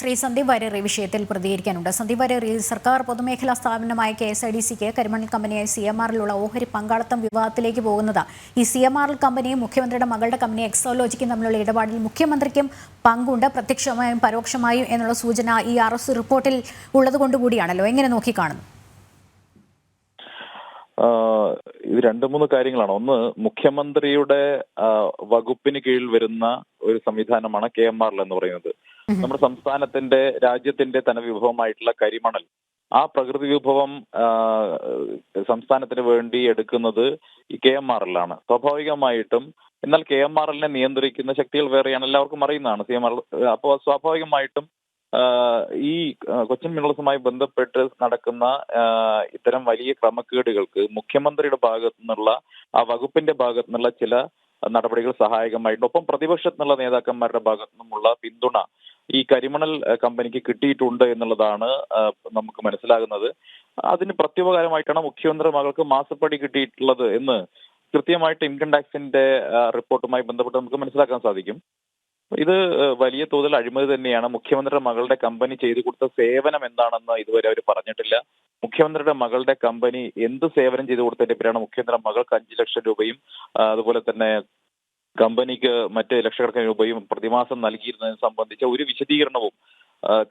ശ്രീ സന്ദീപ് വാര്യർ ഈ വിഷയത്തിൽ പ്രതികരിക്കാനുണ്ട്. സന്ദീപ് വാര്യർ, ഈ സർക്കാർ പൊതുമേഖലാ സ്ഥാപനമായ KSIDCക്ക് കരിമണൽ കമ്പനിയായ CMRലുള്ള ഓഹരി പങ്കാളിത്തം വിവാദത്തിലേക്ക് പോകുന്നത് ഈ CMRL കമ്പനിയും മുഖ്യമന്ത്രിയുടെ മകളുടെ കമ്പനി എക്സോലോജിക്കും തമ്മിലുള്ള ഇടപാടിൽ മുഖ്യമന്ത്രിക്കും പങ്കുണ്ട്, പ്രത്യക്ഷമായും പരോക്ഷമായും എന്നുള്ള സൂചന ഈ RS റിപ്പോർട്ടിൽ ഉള്ളതുകൊണ്ടുകൂടിയാണല്ലോ. എങ്ങനെ നോക്കിക്കാണുന്നു? ഇത് രണ്ട് മൂന്ന് കാര്യങ്ങളാണ്. ഒന്ന്, മുഖ്യമന്ത്രിയുടെ വകുപ്പിന് കീഴിൽ വരുന്ന ഒരു സംവിധാനമാണ് KMRL എന്ന് പറയുന്നത്. നമ്മുടെ സംസ്ഥാനത്തിന്റെ രാജ്യത്തിന്റെ വിഭവമായിട്ടുള്ള കരിമണൽ, ആ പ്രകൃതി വിഭവം സംസ്ഥാനത്തിന് വേണ്ടി എടുക്കുന്നത് ഈ KMRL ആണ്. സ്വാഭാവികമായിട്ടും എന്നാൽ KMRL നിയന്ത്രിക്കുന്ന ശക്തികൾ വേറെയാണ്, എല്ലാവർക്കും അറിയുന്നതാണ് CMRL. അപ്പോൾ സ്വാഭാവികമായിട്ടും ഈ കൊച്ചിൻ മിനറൽസുമായി ബന്ധപ്പെട്ട് നടക്കുന്ന ഇത്തരം വലിയ ക്രമക്കേടുകൾക്ക് മുഖ്യമന്ത്രിയുടെ ഭാഗത്തു നിന്നുള്ള, ആ വകുപ്പിന്റെ ഭാഗത്തു നിന്നുള്ള ചില നടപടികൾ സഹായകമായിട്ടുണ്ട്. ഒപ്പം പ്രതിപക്ഷത്തു നിന്നുള്ള നേതാക്കന്മാരുടെ ഭാഗത്തു നിന്നുമുള്ള പിന്തുണ ഈ കരിമണൽ കമ്പനിക്ക് കിട്ടിയിട്ടുണ്ട് എന്നുള്ളതാണ് നമുക്ക് മനസ്സിലാകുന്നത്. അതിന് പ്രത്യുപകാരമായിട്ടാണ് മുഖ്യമന്ത്രി മകൾക്ക് മാസപ്പടി കിട്ടിയിട്ടുള്ളത് എന്ന് കൃത്യമായിട്ട് ഇൻകം ടാക്സിന്റെ റിപ്പോർട്ടുമായി ബന്ധപ്പെട്ട് നമുക്ക് മനസ്സിലാക്കാൻ സാധിക്കും. ഇത് വലിയ തോതിൽ അഴിമതി തന്നെയാണ്. മുഖ്യമന്ത്രിയുടെ മകളുടെ കമ്പനി ചെയ്തു കൊടുത്ത സേവനം എന്താണെന്ന് ഇതുവരെ അവർ പറഞ്ഞിട്ടില്ല. മുഖ്യമന്ത്രിയുടെ മകളുടെ കമ്പനി എന്ത് സേവനം ചെയ്തു കൊടുത്തതിന്റെ പേരാണ് മുഖ്യമന്ത്രിയുടെ മകൾക്ക് 5 ലക്ഷം രൂപയും അതുപോലെ തന്നെ കമ്പനിക്ക് മറ്റ് ലക്ഷക്കണക്കിന് രൂപയും പ്രതിമാസം നൽകിയിരുന്നതിനെ സംബന്ധിച്ച ഒരു വിശദീകരണവും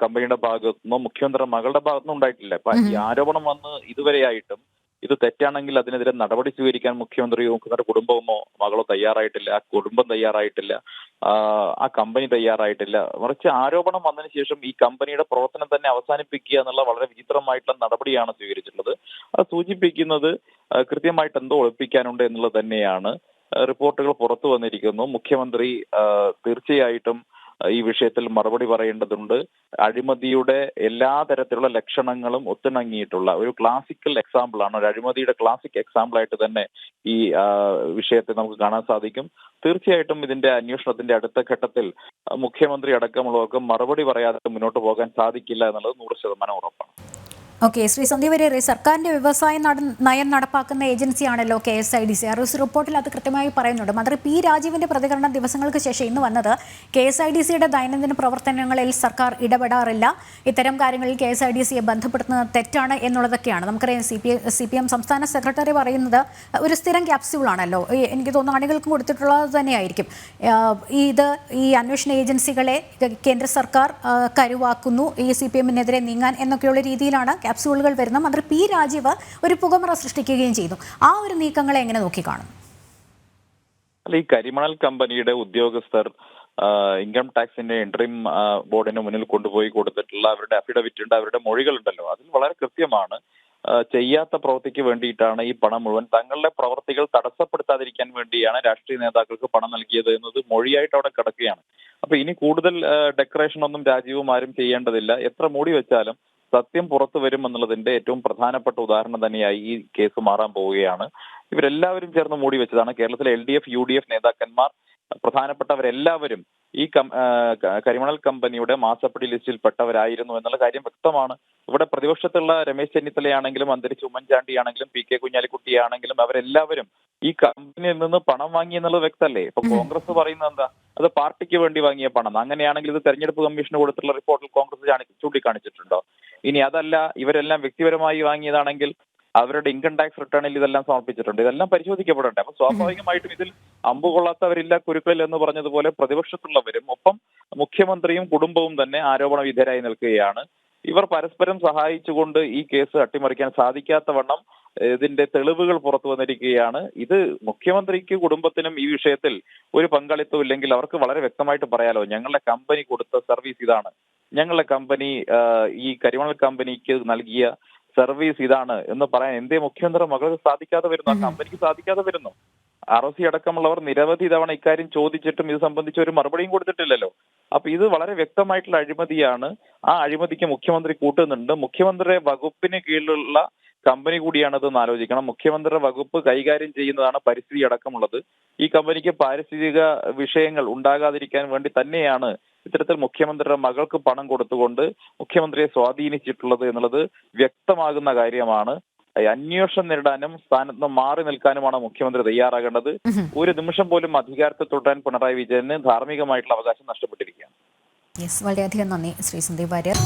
കമ്പനിയുടെ ഭാഗത്തുനിന്നോ മുഖ്യമന്ത്രിയുടെ മകളുടെ ഭാഗത്തുനിന്നും ഉണ്ടായിട്ടില്ല. അപ്പൊ ഈ ആരോപണം വന്ന് ഇതുവരെയായിട്ടും ഇത് തെറ്റാണെങ്കിൽ അതിനെതിരെ നടപടി സ്വീകരിക്കാൻ മുഖ്യമന്ത്രിയോ മുഖ്യമന്ത്രിയുടെ കുടുംബമോ മകളോ തയ്യാറായിട്ടില്ല, ആ കുടുംബം തയ്യാറായിട്ടില്ല, ആ കമ്പനി തയ്യാറായിട്ടില്ല. മറിച്ച് ആരോപണം വന്നതിന് ശേഷം ഈ കമ്പനിയുടെ പ്രവർത്തനം തന്നെ അവസാനിപ്പിക്കുക എന്നുള്ള വളരെ വിചിത്രമായിട്ടുള്ള നടപടിയാണ് സ്വീകരിച്ചിട്ടുള്ളത്. അത് സൂചിപ്പിക്കുന്നത് കൃത്യമായിട്ട് എന്തോ ഒളിപ്പിക്കാനുണ്ട് എന്നുള്ളത് തന്നെയാണ്. റിപ്പോർട്ടുകൾ പുറത്തു വന്നിരിക്കുന്നു. മുഖ്യമന്ത്രി തീർച്ചയായിട്ടും ഈ വിഷയത്തിൽ മറുപടി പറയേണ്ടതുണ്ട്. അഴിമതിയുടെ എല്ലാ തരത്തിലുള്ള ലക്ഷണങ്ങളും ഒത്തിണങ്ങിയിട്ടുള്ള ഒരു ക്ലാസിക്കൽ എക്സാമ്പിൾ ആണ്, ഒരു അഴിമതിയുടെ ക്ലാസിക് എക്സാമ്പിൾ ആയിട്ട് തന്നെ ഈ വിഷയത്തെ നമുക്ക് കാണാൻ സാധിക്കും. തീർച്ചയായിട്ടും ഇതിന്റെ അന്വേഷണത്തിന്റെ അടുത്ത ഘട്ടത്തിൽ മുഖ്യമന്ത്രി അടക്കമുള്ളവർക്ക് മറുപടി പറയാതെ മുന്നോട്ട് പോകാൻ സാധിക്കില്ല എന്നുള്ളത് 100% ഉറപ്പാണ്. ഓക്കെ, ശ്രീ സന്ദീപ് വാര്യർ, സർക്കാരിന്റെ വ്യവസായ നയം നടപ്പാക്കുന്ന ഏജൻസിയാണല്ലോ KSIDC. RS റിപ്പോർട്ടിൽ അത് കൃത്യമായി പറയുന്നുണ്ട്. മന്ത്രി P രാജീവിന്റെ പ്രതികരണം ദിവസങ്ങൾക്ക് ശേഷം ഇന്ന് വന്നത് KSIDCയുടെ ദൈനംദിന പ്രവർത്തനങ്ങളിൽ സർക്കാർ ഇടപെടാറില്ല, ഇത്തരം കാര്യങ്ങളിൽ KSIDCയെ ബന്ധപ്പെടുത്തുന്നത് തെറ്റാണ് എന്നുള്ളതൊക്കെയാണ്. നമുക്കറിയാം CPM സംസ്ഥാന സെക്രട്ടറി പറയുന്നത് ഒരു സ്ഥിരം ക്യാപ്സ്യൂളാണല്ലോ. എനിക്ക് തോന്നുന്നു അണികൾക്കും കൊടുത്തിട്ടുള്ളത് തന്നെയായിരിക്കും. ഈ അന്വേഷണ ഏജൻസികളെ കേന്ദ്ര സർക്കാർ കരുവാക്കുന്നു ഈ CPMനെതിരെ നീങ്ങാൻ എന്നൊക്കെയുള്ള രീതിയിലാണ് ക്യാപ്സ്യൂളുകൾ വരുന്ന. മന്ത്രി P രാജീവ് ഒരു പുകമറ സൃഷ്ടിക്കുകയും ചെയ്തു. ആ ഒരു നീക്കങ്ങളെ എങ്ങനെ നോക്കിക്കാണും? അല്ല, ഈ കരിമണൽ കമ്പനിയുടെ ഉദ്യോഗസ്ഥർ ഇൻകം ടാക്സിന്റെ എൻട്രിം ബോർഡിന് മുന്നിൽ കൊണ്ടുപോയി കൊടുത്തിട്ടുള്ള അവരുടെ അഫിഡവിറ്റ് ഉണ്ട്, അവരുടെ മൊഴികളുണ്ടല്ലോ, അതിൽ വളരെ കൃത്യമാണ് ചെയ്യാത്ത പ്രവൃത്തിക്ക് വേണ്ടിയിട്ടാണ് ഈ പണം മുഴുവൻ, തങ്ങളുടെ പ്രവർത്തികൾ തടസ്സപ്പെടുത്താതിരിക്കാൻ വേണ്ടിയാണ് രാഷ്ട്രീയ നേതാക്കൾക്ക് പണം നൽകിയത് എന്നത് മൊഴിയായിട്ട് അവിടെ കിടക്കുകയാണ്. അപ്പൊ ഇനി കൂടുതൽ ഡെക്കറേഷൻ ഒന്നും രാജീവും ആരും ചെയ്യേണ്ടതില്ല. എത്ര മൂടി വെച്ചാലും സത്യം പുറത്തു വരും എന്നുള്ളതിന്റെ ഏറ്റവും പ്രധാനപ്പെട്ട ഉദാഹരണം തന്നെയായി ഈ കേസ് മാറാൻ പോവുകയാണ്. ഇവരെല്ലാവരും ചേർന്ന് മൂടി വെച്ചതാണ്. കേരളത്തിലെ LDF UDF നേതാക്കന്മാർ പ്രധാനപ്പെട്ടവരെല്ലാവരും ഈ കരിമണൽ കമ്പനിയുടെ മാസപ്പടി ലിസ്റ്റിൽ പെട്ടവരായിരുന്നു എന്നുള്ള കാര്യം വ്യക്തമാണ്. ഇവിടെ പ്രതിപക്ഷത്തുള്ള രമേശ് ചെന്നിത്തലയാണെങ്കിലും അന്തരിച്ച ഉമ്മൻചാണ്ടിയാണെങ്കിലും PK കുഞ്ഞാലിക്കുട്ടിയാണെങ്കിലും അവരെല്ലാവരും ഈ കമ്പനിയിൽ നിന്ന് പണം വാങ്ങി എന്നുള്ളത് വ്യക്തമല്ലേ? ഇപ്പൊ കോൺഗ്രസ് പറയുന്നത് എന്താ? അത് പാർട്ടിക്ക് വേണ്ടി വാങ്ങിയ പണം. അങ്ങനെയാണെങ്കിൽ ഇത് തെരഞ്ഞെടുപ്പ് കമ്മീഷന് കൊടുത്തുള്ള റിപ്പോർട്ടിൽ കോൺഗ്രസ് ചൂണ്ടിക്കാണിച്ചിട്ടുണ്ടോ? ഇനി അതല്ല, ഇവരെല്ലാം വ്യക്തിപരമായി വാങ്ങിയതാണെങ്കിൽ അവരുടെ ഇൻകം ടാക്സ് റിട്ടേണിൽ ഇതെല്ലാം സമർപ്പിച്ചിട്ടുണ്ട്. ഇതെല്ലാം പരിശോധിക്കപ്പെടട്ടെ. അപ്പൊ സ്വാഭാവികമായിട്ടും ഇതിൽ അമ്പുകൊള്ളാത്തവരില്ല കുരുക്കളിൽ എന്ന് പറഞ്ഞതുപോലെ പ്രതിപക്ഷത്തുള്ളവരും ഒപ്പം മുഖ്യമന്ത്രിയും കുടുംബവും തന്നെ ആരോപണ വിധേയരായി നിൽക്കുകയാണ്. ഇവർ പരസ്പരം സഹായിച്ചുകൊണ്ട് ഈ കേസ് അട്ടിമറിക്കാൻ സാധിക്കാത്തവണ്ണം ഇതിന്റെ തെളിവുകൾ പുറത്തു വന്നിരിക്കുകയാണ്. ഇത് മുഖ്യമന്ത്രിക്ക് കുടുംബത്തിനും ഈ വിഷയത്തിൽ ഒരു പങ്കാളിത്തവും ഇല്ലെങ്കിൽ അവർക്ക് വളരെ വ്യക്തമായിട്ട് പറയാലോ, ഞങ്ങളുടെ കമ്പനി കൊടുത്ത സർവീസ് ഇതാണ്, ഞങ്ങളുടെ കമ്പനി ഈ കരിമണൽ കമ്പനിക്ക് നൽകിയ സർവീസ് ഇതാണ് എന്ന് പറയാൻ എന്തേ മുഖ്യമന്ത്രി മകൾക്ക് സാധിക്കാതെ വരുന്നു, ആ കമ്പനിക്ക് സാധിക്കാതെ വരുന്നു? ROC അടക്കമുള്ളവർ നിരവധി തവണ ഇക്കാര്യം ചോദിച്ചിട്ടും ഇത് സംബന്ധിച്ച് ഒരു മറുപടിയും കൊടുത്തിട്ടില്ലല്ലോ. അപ്പൊ ഇത് വളരെ വ്യക്തമായിട്ടുള്ള അഴിമതിയാണ്. ആ അഴിമതിക്ക് മുഖ്യമന്ത്രി കൂട്ടുന്നുണ്ട്. മുഖ്യമന്ത്രിയുടെ വകുപ്പിന് കീഴിലുള്ള കമ്പനി കൂടിയാണതെന്ന് ആലോചിക്കണം. മുഖ്യമന്ത്രിയുടെ വകുപ്പ് കൈകാര്യം ചെയ്യുന്നതാണ് പരിസ്ഥിതി അടക്കമുള്ളത്. ഈ കമ്പനിക്ക് പാരിസ്ഥിതിക വിഷയങ്ങൾ ഉണ്ടാകാതിരിക്കാൻ വേണ്ടി തന്നെയാണ് ഇത്തരത്തിൽ മുഖ്യമന്ത്രിയുടെ മകൾക്ക് പണം കൊടുത്തുകൊണ്ട് മുഖ്യമന്ത്രിയെ സ്വാധീനിച്ചിട്ടുള്ളത് എന്നുള്ളത് വ്യക്തമാകുന്ന കാര്യമാണ്. അന്വേഷണം നേരിടാനും സ്ഥാനത്ത് നിന്ന് മാറി നിൽക്കാനുമാണ് മുഖ്യമന്ത്രി തയ്യാറാകേണ്ടത്. ഒരു നിമിഷം പോലും അധികാരത്തിൽ തുടരാൻ പിണറായി വിജയന് ധാർമ്മികമായിട്ടുള്ള അവകാശം നഷ്ടപ്പെട്ടിരിക്കുകയാണ്. യെസ്, വളരെയധികം നന്ദി ശ്രീ സന്ദീപ് വാര്യർ.